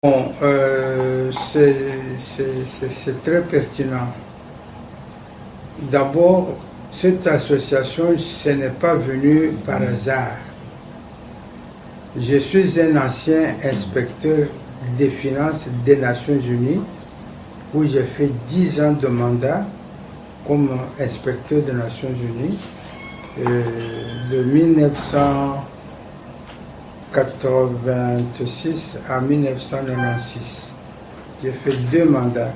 Bon, c'est très pertinent. D'abord, cette association, ce n'est pas venu par hasard. Je suis un ancien inspecteur des finances des Nations Unies, où j'ai fait 10 ans de mandat comme inspecteur des Nations Unies, de 1986 à 1996. J'ai fait 2 mandats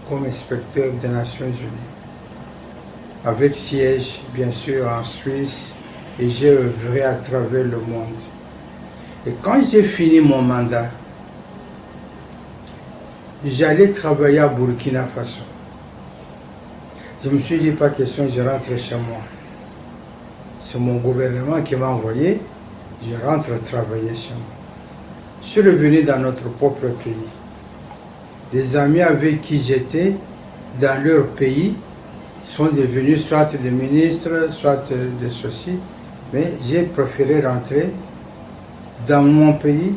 comme inspecteur des Nations Unies, avec siège bien sûr en Suisse, et j'ai œuvré à travers le monde. Et quand j'ai fini mon mandat, j'allais travailler à Burkina Faso. Je me suis dit, pas question, je rentre chez moi. C'est mon gouvernement qui m'a envoyé, je rentre travailler chez moi. Je suis revenu dans notre propre pays. Les amis avec qui j'étais dans leur pays sont devenus soit des ministres, soit des ceci, mais j'ai préféré rentrer dans mon pays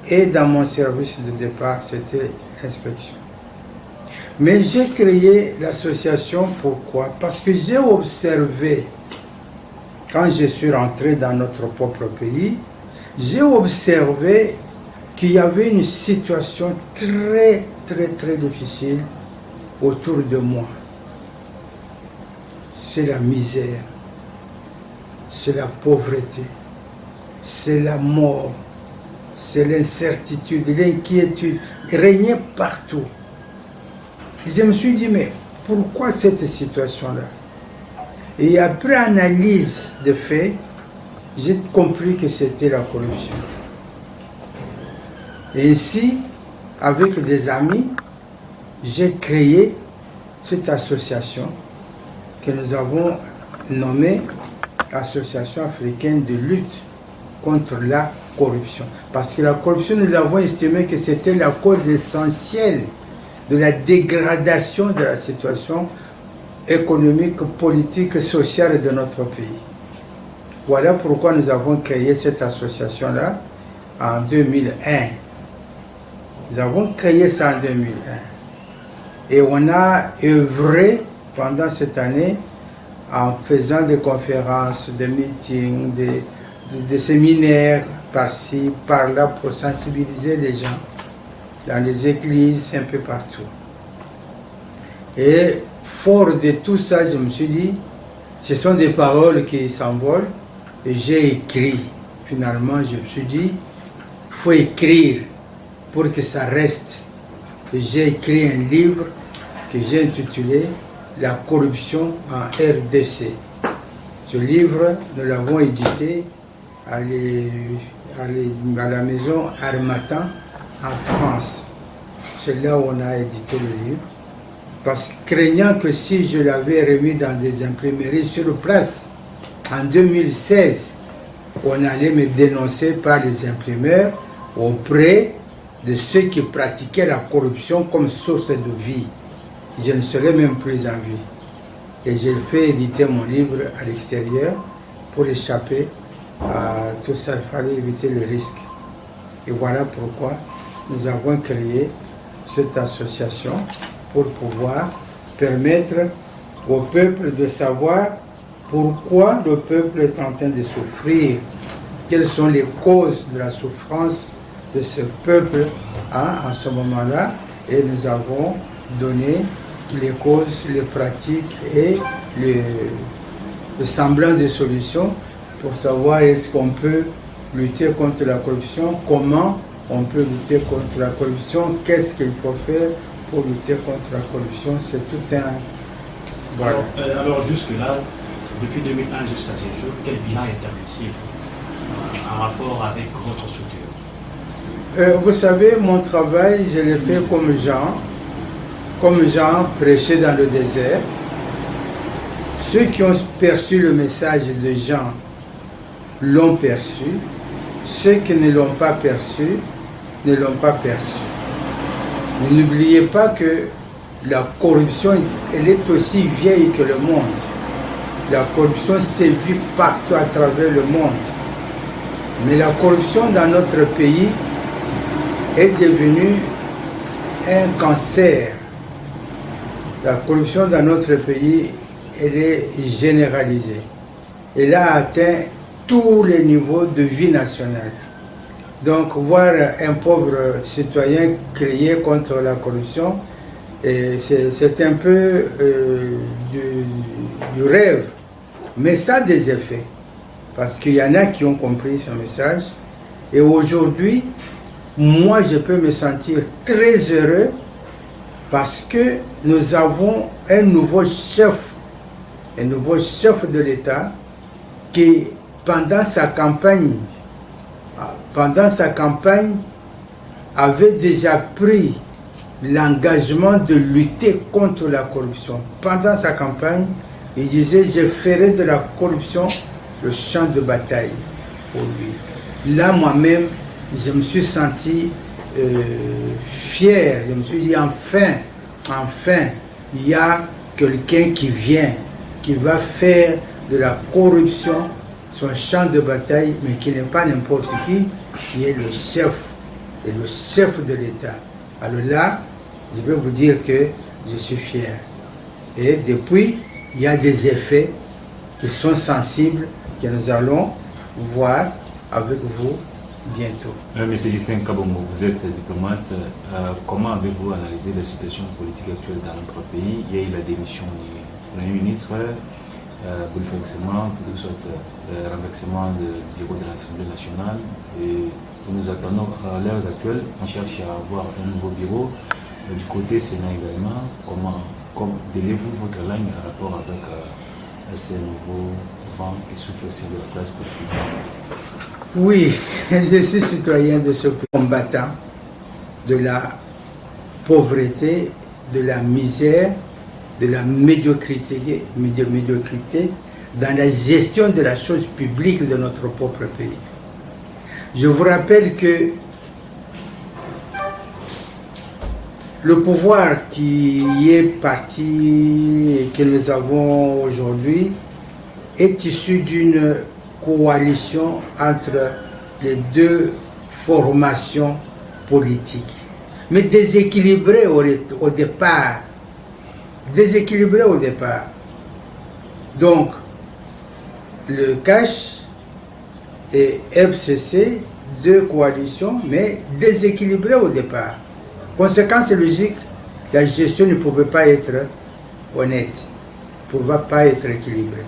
et dans mon service de départ, c'était l'inspection. Mais j'ai créé l'association, pourquoi? Parce que j'ai observé, quand je suis rentré dans notre propre pays, j'ai observé qu'il y avait une situation très difficile autour de moi. C'est la misère, c'est la pauvreté, c'est la mort, c'est l'incertitude, l'inquiétude, régnait partout. Je me suis dit, mais pourquoi cette situation-là? Et après analyse de faits, j'ai compris que c'était la corruption. Et ainsi, avec des amis, j'ai créé cette association que nous avons nommée Association africaine de lutte contre la corruption. Parce que la corruption, nous avons estimé que c'était la cause essentielle de la dégradation de la situation économique, politique, sociale de notre pays. Voilà pourquoi nous avons créé cette association-là en 2001. Nous avons créé ça en 2001. Et on a œuvré pendant cette année en faisant des conférences, des meetings, des séminaires par-ci, par-là pour sensibiliser les gens dans les églises, un peu partout. Et fort de tout ça, je me suis dit, ce sont des paroles qui s'envolent, et j'ai écrit. Finalement, je me suis dit, il faut écrire pour que ça reste. Et j'ai écrit un livre que j'ai intitulé La corruption en RDC. Ce livre, nous l'avons édité à la maison Harmattan en France. C'est là où on a édité le livre. Parce que craignant que si je l'avais remis dans des imprimeries sur place en 2016, on allait me dénoncer par les imprimeurs auprès de ceux qui pratiquaient la corruption comme source de vie. Je ne serais même plus en vie. Et j'ai fait éditer mon livre à l'extérieur pour échapper à tout ça. Il fallait éviter le risque. Et voilà pourquoi nous avons créé cette association pour pouvoir permettre au peuple de savoir pourquoi le peuple est en train de souffrir, quelles sont les causes de la souffrance de ce peuple en ce moment-là, et nous avons donné les causes, les pratiques et le semblant de solutions pour savoir est-ce qu'on peut lutter contre la corruption, comment on peut lutter contre la corruption, qu'est-ce qu'il faut faire pour lutter contre la corruption, c'est tout un... Voilà. Alors jusque-là, depuis 2001 jusqu'à ce jour, quel bilan établissez-vous en rapport avec votre structure? Vous savez, mon travail, je l'ai fait comme Jean prêchait dans le désert. Ceux qui ont perçu le message de Jean l'ont perçu, ceux qui ne l'ont pas perçu ne l'ont pas perçu. N'oubliez pas que la corruption, elle est aussi vieille que le monde. La corruption sévit partout à travers le monde. Mais la corruption dans notre pays est devenue un cancer. La corruption dans notre pays, elle est généralisée. Elle a atteint tous les niveaux de vie nationale. Donc, voir un pauvre citoyen crier contre la corruption, c'est un peu du rêve. Mais ça a des effets. Parce qu'il y en a qui ont compris ce message. Et aujourd'hui, moi, je peux me sentir très heureux parce que nous avons un nouveau chef de l'État qui, pendant sa campagne, avait déjà pris l'engagement de lutter contre la corruption. Pendant sa campagne, il disait « Je ferai de la corruption le champ de bataille pour lui ». Là, moi-même, je me suis senti fier. Je me suis dit « Enfin, il y a quelqu'un qui vient, qui va faire de la corruption son champ de bataille, mais qui n'est pas n'importe qui est le chef de l'État. » Alors là, je vais vous dire que je suis fier. Et depuis, il y a des effets qui sont sensibles, que nous allons voir avec vous bientôt. Monsieur Justin Kabongo, vous êtes diplomate. Comment avez-vous analysé la situation politique actuelle dans notre pays? Il y a eu la démission du Premier ministre, bouleversement, renversement du bureau de l'Assemblée nationale. Et nous attendons à l'heure actuelle, on cherche à avoir un nouveau bureau. Du côté Sénat également, comment délivez-vous votre langue en rapport avec ces nouveaux vents qui soufflent aussi de la classe politique? Oui, je suis citoyen de ce combattant de la pauvreté, de la misère, de la médiocrité dans la gestion de la chose publique de notre propre pays. Je vous rappelle que le pouvoir qui est parti et que nous avons aujourd'hui est issu d'une coalition entre les deux formations politiques, mais déséquilibrées au départ. Donc, le CACH et FCC, deux coalitions, mais déséquilibrées au départ. Conséquence logique, la gestion ne pouvait pas être honnête, ne pouvait pas être équilibrée.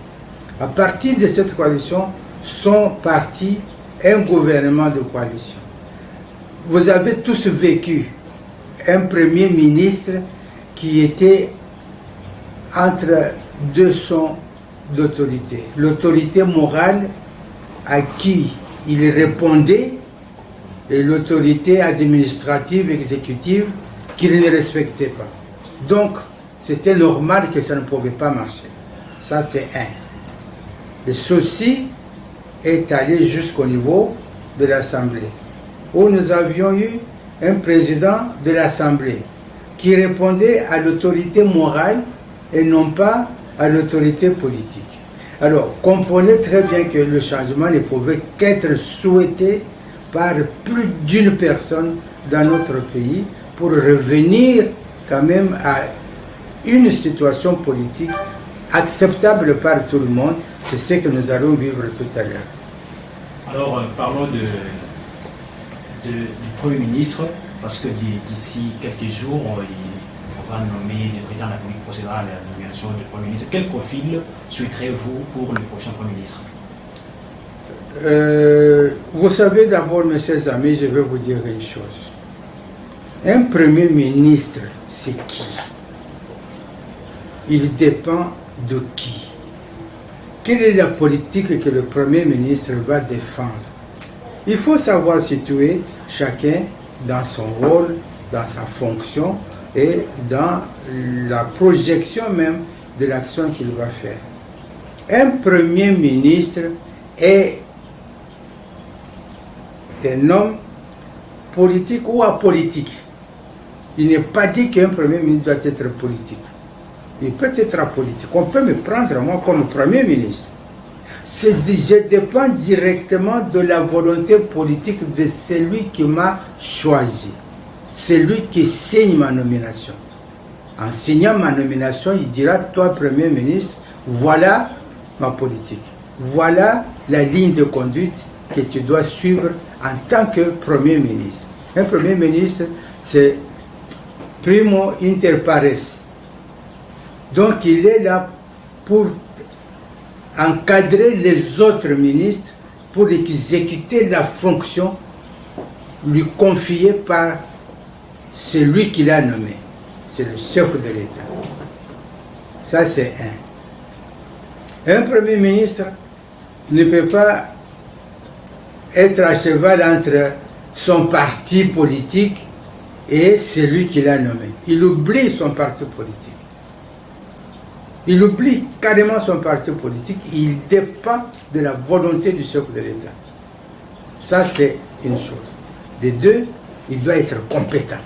À partir de cette coalition, sont partis un gouvernement de coalition. Vous avez tous vécu un premier ministre qui était entre deux sons d'autorité. L'autorité morale à qui il répondait et l'autorité administrative, exécutive qu'il ne respectait pas. Donc, c'était normal que ça ne pouvait pas marcher. Ça, c'est un. Et ceci est allé jusqu'au niveau de l'Assemblée, où nous avions eu un président de l'Assemblée qui répondait à l'autorité morale et non pas à l'autorité politique. Alors, comprenez très bien que le changement ne pouvait qu'être souhaité par plus d'une personne dans notre pays pour revenir quand même à une situation politique acceptable par tout le monde. C'est ce que nous allons vivre tout à l'heure. Alors, parlons du Premier ministre, parce que d'ici quelques jours, on va nommer le président de la République procédera à la nomination du Premier ministre. Quel profil souhaiterez-vous pour le prochain Premier ministre? Vous savez d'abord, mes chers amis, je vais vous dire une chose. Un Premier ministre, c'est qui? Il dépend de qui? Quelle est la politique que le Premier ministre va défendre? Il faut savoir situer chacun dans son rôle, dans sa fonction et dans la projection même de l'action qu'il va faire. Un Premier ministre est un homme politique ou apolitique. Il n'est pas dit qu'un Premier ministre doit être politique. Il peut être apolitique. On peut me prendre moi comme Premier ministre. Je dépends directement de la volonté politique de celui qui m'a choisi. C'est lui qui signe ma nomination. En signant ma nomination, il dira, toi, Premier ministre, voilà ma politique. Voilà la ligne de conduite que tu dois suivre en tant que Premier ministre. Un Premier ministre, c'est primo inter pares. Donc il est là pour encadrer les autres ministres pour exécuter la fonction lui confiée par celui qui l'a nommé. C'est le chef de l'État. Ça, c'est un. Un Premier ministre ne peut pas être à cheval entre son parti politique et celui qui l'a nommé. Il oublie son parti politique. Il oublie carrément son parti politique. Il dépend de la volonté du chef de l'État. Ça, c'est une chose. De deux, il doit être compétent.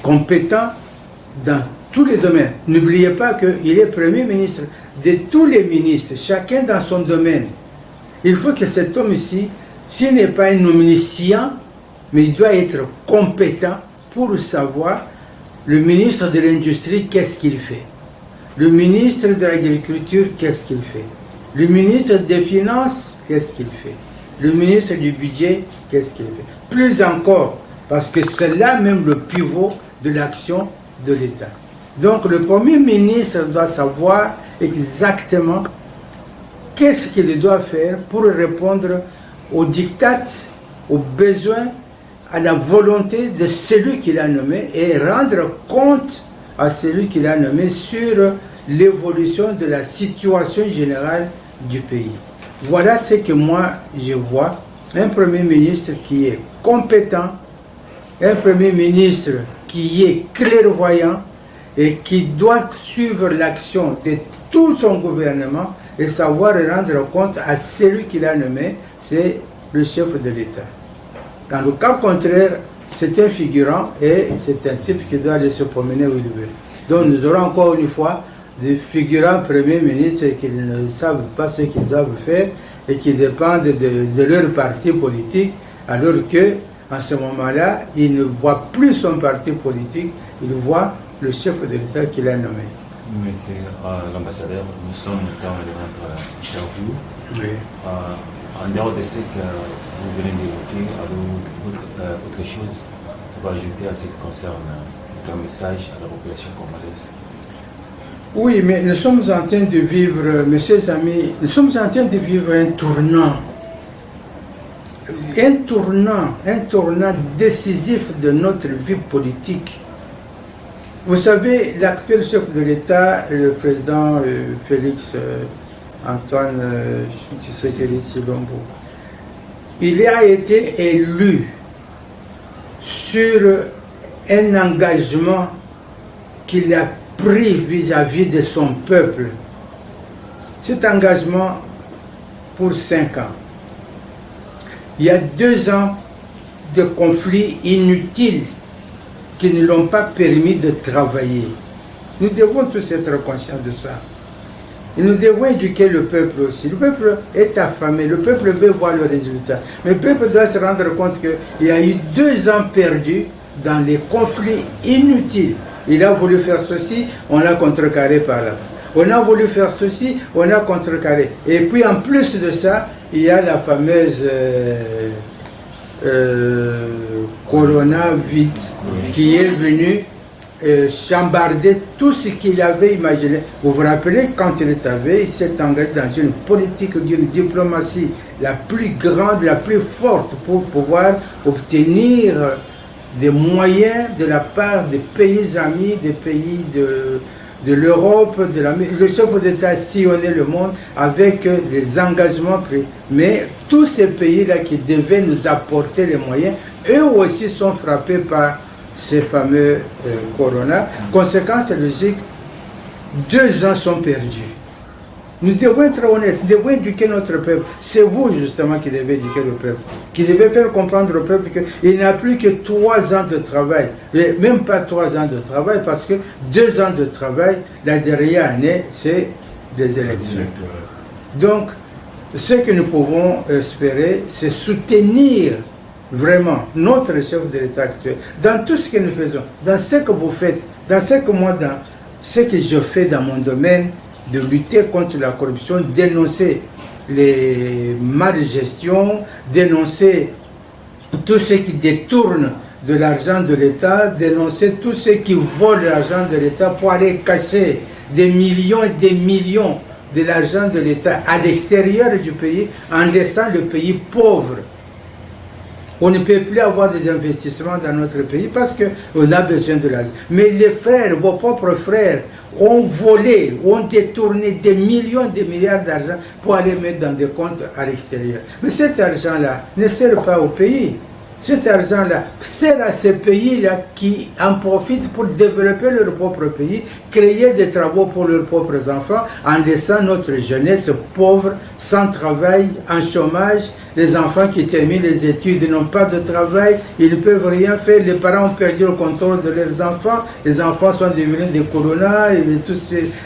Compétent dans tous les domaines. N'oubliez pas qu'il est Premier ministre de tous les ministres, chacun dans son domaine. Il faut que cet homme ici, s'il n'est pas un omniscient, mais il doit être compétent pour savoir le ministre de l'Industrie, qu'est-ce qu'il fait. Le ministre de l'Agriculture, qu'est-ce qu'il fait. Le ministre des Finances, qu'est-ce qu'il fait. Le ministre du Budget, qu'est-ce qu'il fait. Plus encore, parce que c'est là même le pivot de l'action de l'État. Donc le Premier ministre doit savoir exactement qu'est-ce qu'il doit faire pour répondre aux diktats, aux besoins, à la volonté de celui qui l'a nommé et rendre compte à celui qui l'a nommé sur l'évolution de la situation générale du pays. Voilà ce que moi je vois. Un Premier ministre qui est compétent, un Premier ministre qui est clairvoyant et qui doit suivre l'action de tout son gouvernement et savoir rendre compte à celui qui l'a nommé, c'est le chef de l'État. Dans le cas contraire, c'est un figurant et c'est un type qui doit aller se promener où il veut. Donc nous aurons encore une fois des figurants premiers ministres qui ne savent pas ce qu'ils doivent faire et qui dépendent de leur parti politique, alors que en ce moment-là, il ne voit plus son parti politique, il voit le chef de l'État qui l'a nommé. Monsieur l'ambassadeur, nous sommes dans l'interview. Oui. En dehors de ce que vous venez d'évoquer, avez-vous autre chose pour ajouter à ce qui concerne votre message à la population congolaise? Oui, mais nous sommes en train de vivre, mes chers amis, nous sommes en train de vivre un tournant décisif de notre vie politique. Vous savez, l'actuel chef de l'État, le président Félix Antoine Tshisekedi Tshilombo, il a été élu sur un engagement qu'il a pris vis-à-vis de son peuple. Cet engagement pour 5 ans. Il y a 2 ans de conflits inutiles qui ne l'ont pas permis de travailler. Nous devons tous être conscients de ça. Et nous devons éduquer le peuple aussi. Le peuple est affamé, le peuple veut voir le résultat. Mais le peuple doit se rendre compte qu'il y a eu 2 ans perdus dans les conflits inutiles. Il a voulu faire ceci, on l'a contrecarré par là. On a voulu faire ceci, on a contrecarré. Et puis en plus de ça, il y a la fameuse coronavirus qui est venu chambarder tout ce qu'il avait imaginé. Vous vous rappelez, quand il s'est engagé dans une politique d'une diplomatie la plus grande, la plus forte pour pouvoir obtenir des moyens de la part des pays amis, des pays de l'Europe, le chef d'État a sillonné le monde avec des engagements pris. Mais tous ces pays-là qui devaient nous apporter les moyens, eux aussi sont frappés par ces fameux corona. Conséquence logique, 2 ans sont perdus. Nous devons être honnêtes, nous devons éduquer notre peuple. C'est vous justement qui devez éduquer le peuple, qui devez faire comprendre au peuple qu'il n'y a plus que 3 ans de travail, et même pas 3 ans de travail, parce que 2 ans de travail, la dernière année, c'est des élections. Donc, ce que nous pouvons espérer, c'est soutenir vraiment notre chef de l'État actuel dans tout ce que nous faisons, dans ce que vous faites, dans ce que moi, dans ce que je fais dans mon domaine, de lutter contre la corruption, dénoncer les malgestions, dénoncer tous ceux qui détournent de l'argent de l'État, dénoncer tous ceux qui volent l'argent de l'État pour aller cacher des millions et des millions de l'argent de l'État à l'extérieur du pays en laissant le pays pauvre. On ne peut plus avoir des investissements dans notre pays parce qu'on a besoin de l'argent. Mais les frères, vos propres frères, ont volé, ont détourné des millions, des milliards d'argent pour aller mettre dans des comptes à l'extérieur. Mais cet argent-là ne sert pas au pays. Cet argent-là sert à ces pays-là qui en profitent pour développer leur propre pays, créer des travaux pour leurs propres enfants, en laissant notre jeunesse pauvre, sans travail, en chômage. Les enfants qui terminent les études n'ont pas de travail, ils ne peuvent rien faire, les parents ont perdu le contrôle de leurs enfants, les enfants sont devenus des colonas, et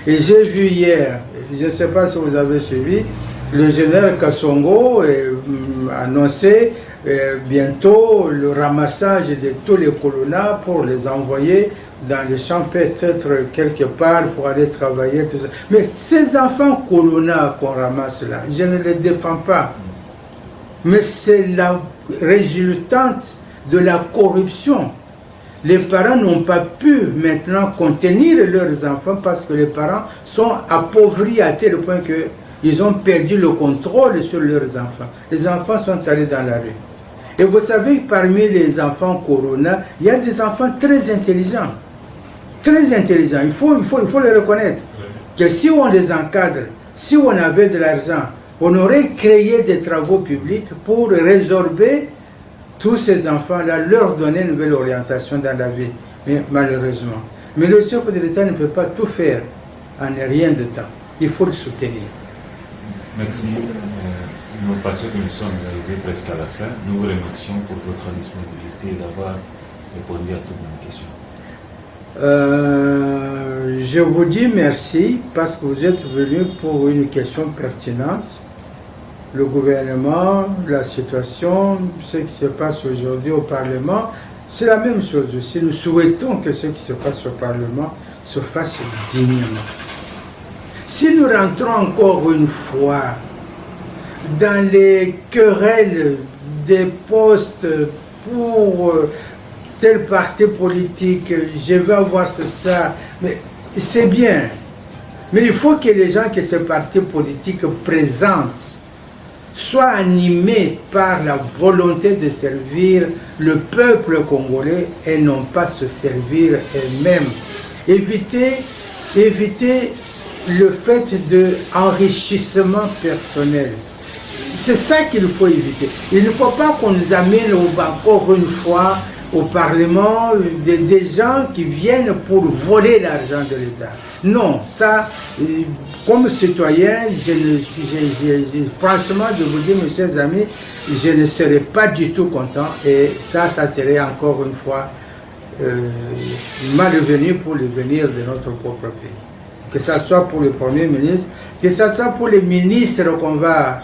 j'ai vu hier, je ne sais pas si vous avez suivi, le général Kassongo annonçait bientôt le ramassage de tous les colonnas pour les envoyer dans les champs, peut-être quelque part pour aller travailler, tout ça. Mais ces enfants colonnas qu'on ramasse là, je ne les défends pas. Mais c'est la résultante de la corruption. Les parents n'ont pas pu maintenant contenir leurs enfants parce que les parents sont appauvris à tel point qu'ils ont perdu le contrôle sur leurs enfants. Les enfants sont allés dans la rue. Et vous savez, parmi les enfants Corona, il y a des enfants très intelligents. Très intelligents, il faut les reconnaître. Que si on les encadre, si on avait de l'argent, on aurait créé des travaux publics pour résorber tous ces enfants-là, leur donner une nouvelle orientation dans la vie. Mais malheureusement. Mais le chef de l'État ne peut pas tout faire en rien de temps. Il faut le soutenir. Merci. Nous passons que nous sommes arrivés presque à la fin. Nous vous remercions pour votre disponibilité d'avoir répondu à toutes nos questions. Je vous dis merci parce que vous êtes venus pour une question pertinente. Le gouvernement, la situation, ce qui se passe aujourd'hui au Parlement, c'est la même chose aussi. Nous souhaitons que ce qui se passe au Parlement se fasse dignement. Si nous rentrons encore une fois dans les querelles des postes pour tel parti politique, je vais avoir ça, mais c'est bien. Mais il faut que les gens que ces partis politiques présentent soient animés par la volonté de servir le peuple congolais et non pas se servir eux-mêmes. Éviter le fait d'enrichissement personnel. C'est ça qu'il faut éviter. Il ne faut pas qu'on nous amène encore une fois au Parlement des gens qui viennent pour voler l'argent de l'État. Non, ça, comme citoyen, franchement, je vous dis, mes chers amis, je ne serais pas du tout content et ça serait encore une fois malvenu pour l'avenir de notre propre pays. Que ce soit pour le Premier ministre, que ce soit pour les ministres qu'on va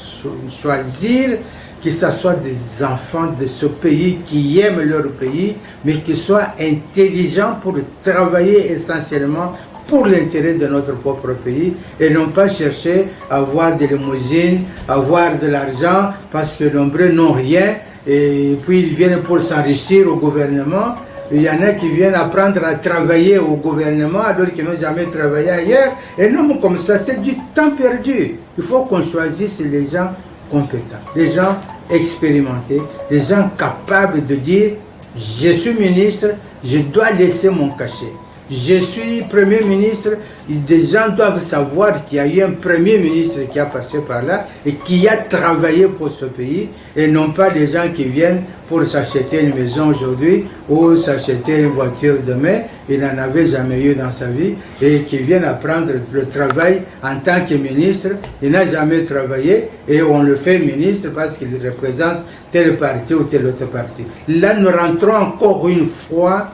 choisir, que ce soit des enfants de ce pays qui aiment leur pays, mais qui soient intelligents pour travailler essentiellement pour l'intérêt de notre propre pays et non pas chercher à avoir des limousines, à avoir de l'argent parce que nombreux n'ont rien et puis ils viennent pour s'enrichir au gouvernement. Il y en a qui viennent apprendre à travailler au gouvernement alors qu'ils n'ont jamais travaillé ailleurs. Et non, comme ça, c'est du temps perdu. Il faut qu'on choisisse les gens compétents, les gens expérimentés, les gens capables de dire « Je suis ministre, je dois laisser mon cachet. Je suis Premier ministre, des gens doivent savoir qu'il y a eu un Premier ministre qui a passé par là et qui a travaillé pour ce pays et non pas des gens qui viennent pour s'acheter une maison aujourd'hui ou s'acheter une voiture demain, il n'en avait jamais eu dans sa vie et qui viennent apprendre le travail en tant que ministre, il n'a jamais travaillé et on le fait ministre parce qu'il représente tel parti ou tel autre parti. Là, nous rentrons encore une fois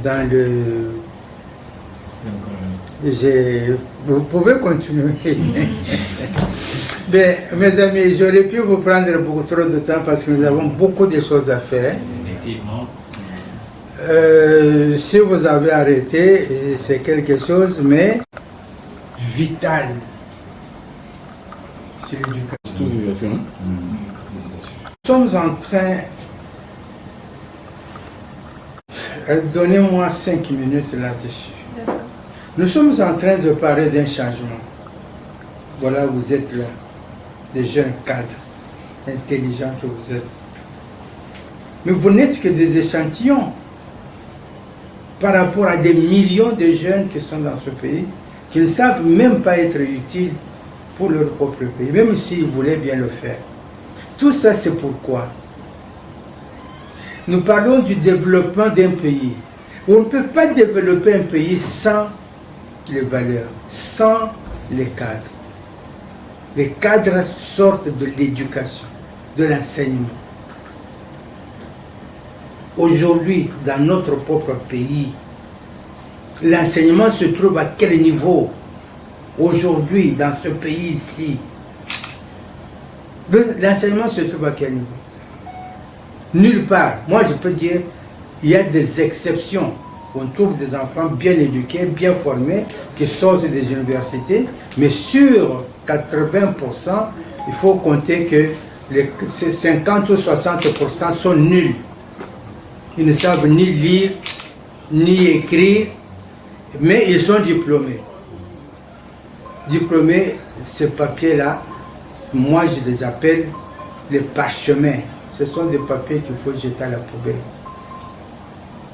dans le... Vous pouvez continuer. Bien, mes amis, j'aurais pu vous prendre beaucoup trop de temps parce que nous avons beaucoup de choses à faire. Effectivement. Si vous avez arrêté, c'est quelque chose, mais vital. C'est l'éducation. Nous sommes en train... Donnez-moi 5 minutes là-dessus. Nous sommes en train de parler d'un changement. Voilà, vous êtes là, des jeunes cadres, intelligents que vous êtes. Mais vous n'êtes que des échantillons par rapport à des millions de jeunes qui sont dans ce pays, qui ne savent même pas être utiles pour leur propre pays, même s'ils voulaient bien le faire. Tout ça, c'est pourquoi nous parlons du développement d'un pays. On ne peut pas développer un pays sans les valeurs, sans les cadres. Les cadres sortent de l'éducation, de l'enseignement. Aujourd'hui, dans notre propre pays, l'enseignement se trouve à quel niveau? Aujourd'hui, dans ce pays ici, l'enseignement se trouve à quel niveau? Nulle part. Moi, je peux dire, il y a des exceptions. On trouve des enfants bien éduqués, bien formés, qui sortent des universités, mais sur 80%, il faut compter que les 50 ou 60% sont nuls. Ils ne savent ni lire, ni écrire, mais ils sont diplômés. Diplômés, ces papiers-là, moi je les appelle les parchemins. Ce sont des papiers qu'il faut jeter à la poubelle.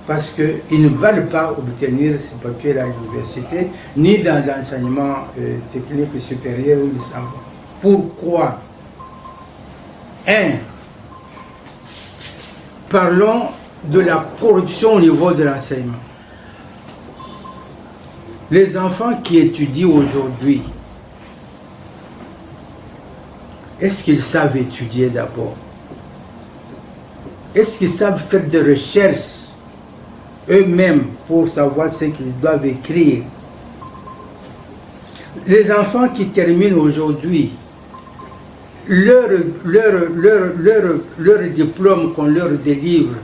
Parce qu'ils ne valent pas obtenir ces papiers-là à l'université, ni dans l'enseignement technique supérieur où ils s'en vont. Pourquoi? Parlons de la corruption au niveau de l'enseignement. Les enfants qui étudient aujourd'hui, est-ce qu'ils savent étudier d'abord? Est-ce qu'ils savent faire des recherches eux-mêmes pour savoir ce qu'ils doivent écrire? Les enfants qui terminent aujourd'hui, leur diplôme qu'on leur délivre,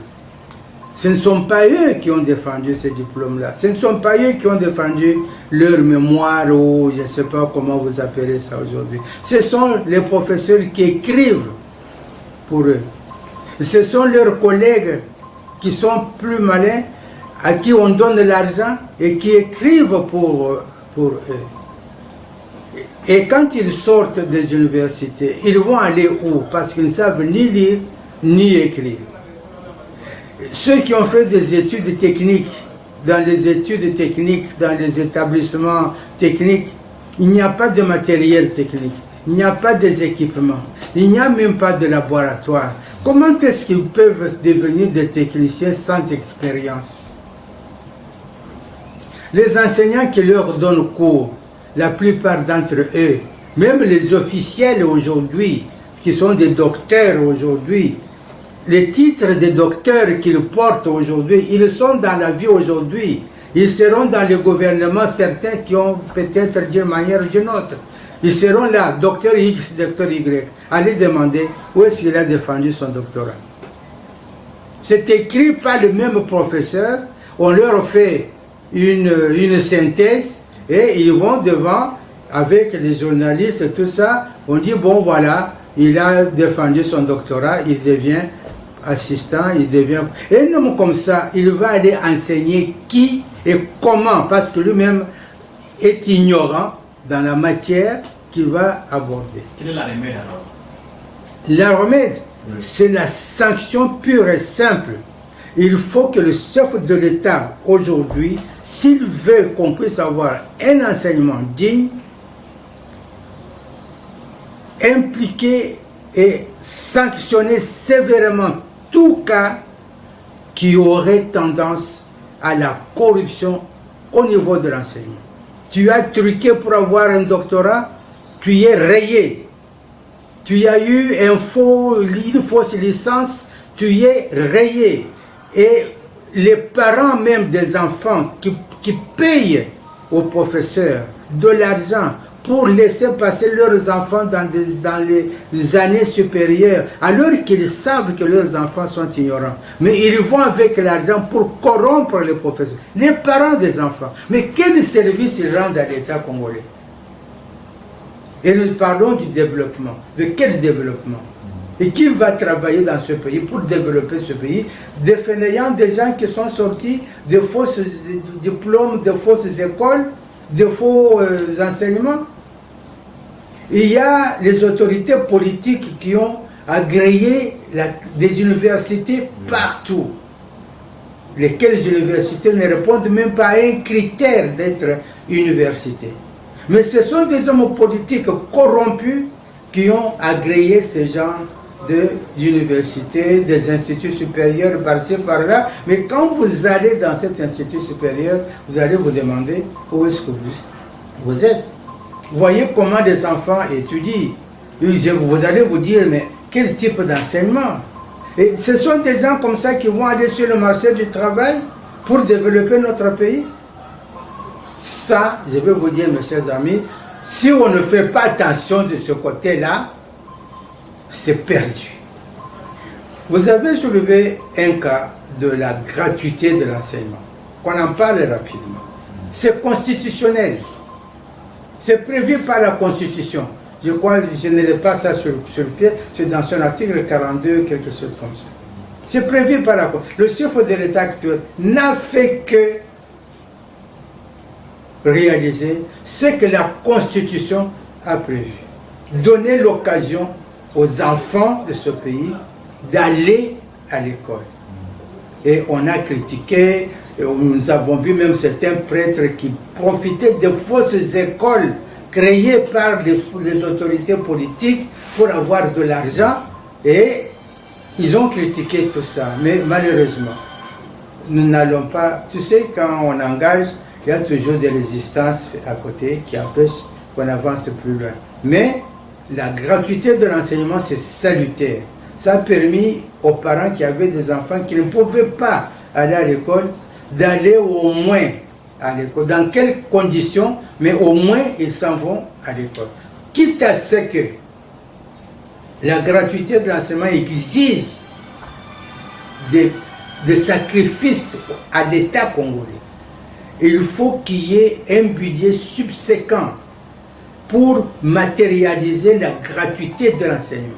ce ne sont pas eux qui ont défendu ce diplôme-là. Ce ne sont pas eux qui ont défendu leur mémoire ou je ne sais pas comment vous appelez ça aujourd'hui. Ce sont les professeurs qui écrivent pour eux. Ce sont leurs collègues qui sont plus malins, à qui on donne l'argent et qui écrivent pour eux. Et quand ils sortent des universités, ils vont aller où? Parce qu'ils ne savent ni lire, ni écrire. Ceux qui ont fait des études techniques, dans les études techniques, dans les établissements techniques, il n'y a pas de matériel technique, il n'y a pas des équipements, il n'y a même pas de laboratoire. Comment est-ce qu'ils peuvent devenir des techniciens sans expérience? Les enseignants qui leur donnent cours, la plupart d'entre eux, même les officiels aujourd'hui, qui sont des docteurs aujourd'hui, les titres des docteurs qu'ils portent aujourd'hui, ils sont dans la vie aujourd'hui. Ils seront dans le gouvernement, certains qui ont peut-être d'une manière ou d'une autre. Ils seront là, docteur X, docteur Y. Allez demander où est-ce qu'il a défendu son doctorat. C'est écrit par le même professeur, on leur fait une synthèse et ils vont devant avec les journalistes et tout ça. On dit bon voilà, il a défendu son doctorat, il devient assistant, il devient... Et un homme comme ça, il va aller enseigner qui et comment, parce que lui-même est ignorant dans la matière qu'il va aborder. Quelle est la remède alors? La remède, c'est la sanction pure et simple. Il faut que le chef de l'État, aujourd'hui, s'il veut qu'on puisse avoir un enseignement digne, impliquer et sanctionner sévèrement tout cas qui aurait tendance à la corruption au niveau de l'enseignement. Tu as truqué pour avoir un doctorat, tu es rayé. Tu as eu une fausse licence, tu es rayé. Et les parents même des enfants qui payent aux professeurs de l'argent pour laisser passer leurs enfants dans les années supérieures, alors qu'ils savent que leurs enfants sont ignorants. Mais ils vont avec l'argent pour corrompre les professeurs, les parents des enfants. Mais quel service ils rendent à l'État congolais? Et nous parlons du développement. De quel développement? Et qui va travailler dans ce pays pour développer ce pays, défendant des gens qui sont sortis de faux diplômes, de fausses écoles, de faux enseignements? Il y a les autorités politiques qui ont agréé des universités partout. Lesquelles universités ne répondent même pas à un critère d'être université. Mais ce sont des hommes politiques corrompus qui ont agréé ce genre d'universités, des instituts supérieurs par-ci, par-là. Mais quand vous allez dans cet institut supérieur, vous allez vous demander où est-ce que vous êtes. Voyez comment des enfants étudient. Vous allez vous dire, mais quel type d'enseignement? Et ce sont des gens comme ça qui vont aller sur le marché du travail pour développer notre pays. Ça, je vais vous dire, mes chers amis, si on ne fait pas attention de ce côté-là, c'est perdu. Vous avez soulevé un cas de la gratuité de l'enseignement, qu'on en parle rapidement. C'est constitutionnel. C'est prévu par la Constitution. Je crois, je ne l'ai pas ça sur le pied, c'est dans son article 42, quelque chose comme ça. C'est prévu par la Constitution. Le chef de l'État actuel n'a fait que réaliser ce que la Constitution a prévu. Donner l'occasion aux enfants de ce pays d'aller à l'école. Et on a critiqué, et nous avons vu même certains prêtres qui profitaient de fausses écoles créées par les autorités politiques pour avoir de l'argent, et ils ont critiqué tout ça. Mais malheureusement, nous n'allons pas... Tu sais, quand on engage, il y a toujours des résistances à côté qui empêchent qu'on avance plus loin. Mais la gratuité de l'enseignement, c'est salutaire. Ça a permis aux parents qui avaient des enfants qui ne pouvaient pas aller à l'école, d'aller au moins à l'école. Dans quelles conditions, mais au moins ils s'en vont à l'école. Quitte à ce que la gratuité de l'enseignement exige des sacrifices à l'État congolais. Il faut qu'il y ait un budget subséquent pour matérialiser la gratuité de l'enseignement.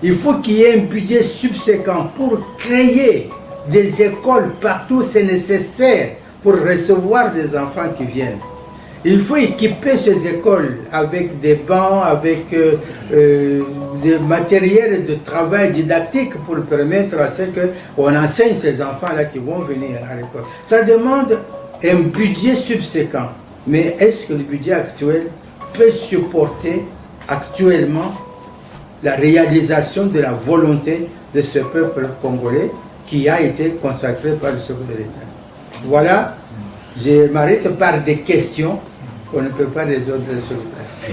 Il faut qu'il y ait un budget subséquent pour créer des écoles partout où c'est nécessaire pour recevoir des enfants qui viennent. Il faut équiper ces écoles avec des bancs, avec des matériels de travail didactique pour permettre à ce qu'on enseigne ces enfants-là qui vont venir à l'école. Ça demande un budget subséquent. Mais est-ce que le budget actuel peut supporter actuellement la réalisation de la volonté de ce peuple congolais qui a été consacré par le chef de l'État? Voilà, je m'arrête par des questions qu'on ne peut pas résoudre sur place.